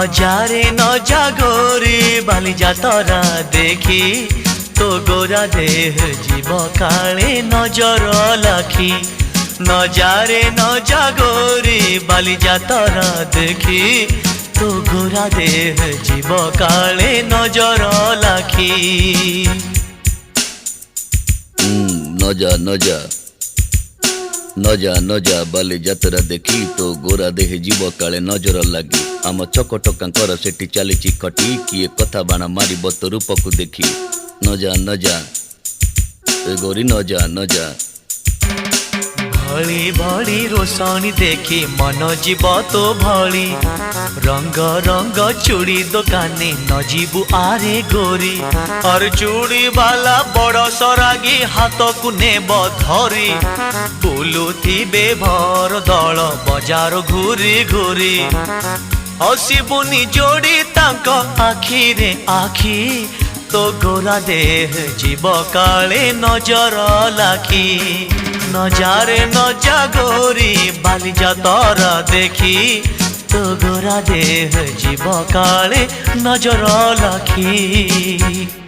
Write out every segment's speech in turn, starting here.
नजारे न जागोरी बाली जातरा देखी तो गोरा देह जीव काले नजर लाखी। नजारे न जागोरी बाली जातरा देखी तो गोरा देह जीव काले नजर लाखी। नजा नजा नजा नजा बाली जातरा देखी तो गोरा देह जीव काले नजर लगी। आम चकटकांकर सेठी चली खटी किए कथा बाण मार तो रूप को देखी। नजा नजा गोरी नजा नजा भली भली रोशनी देखी मन जीव तो भली। रंग रंग चूड़ी दुकानी न जीवु आरे गोरी। और चूड़ी वाला बड़ सरागी हाथ को नेब धरी। बुलुथिबे भर दल बजार घूरी घूरी। हसिबुनी जोड़ी तांक आखि रे आखि तो गोरा देह जीव काले नजर लाखी। नजारे न जागोरी बाली जातरा देखी तो गोरा देह जीव काले नजर लाखी।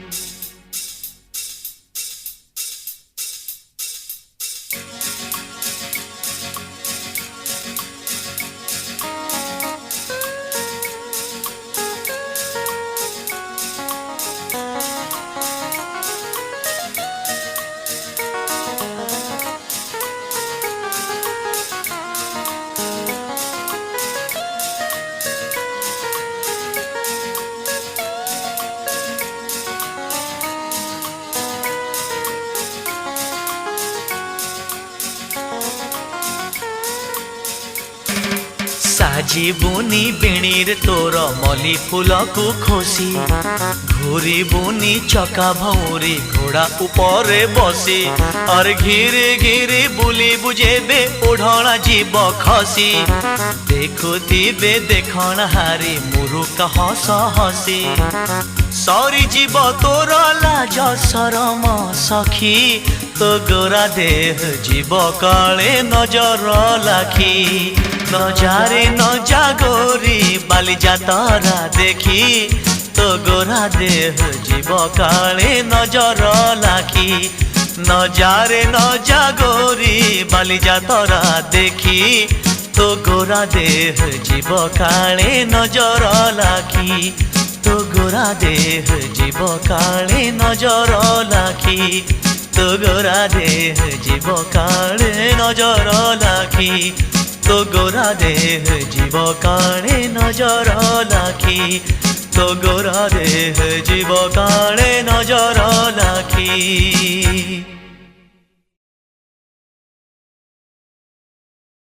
साजिबुनी बेणीर तोर मली फूल को खोसी। घूरी बुनी चका भौरी घोड़ा ऊपर बसी। और घिरे घिरे बुली बुझेबे ओढ़णा जीव खसी। देखुथिबे देखण हारी मुरुका हस हसी। सरी जीव तोर लाज शरम सखी तो गोरा देह जीव काले नजर लाखी। नजारे न जागोरी बाली जातरा देखी तो गोरा देह जीव काले नजर लाखी। नजारे न जागोरी बाली जातरा देखी तो गोरा देह जीव काले नजर लाखी। तो गोरा देह जीव काले नजर लाखी। तो गोरा देह जीव काले नजर लाखी। तो गोरा देह जीव काले नजर लाखी। तो गोरा देह जीव काले नजर लाखी।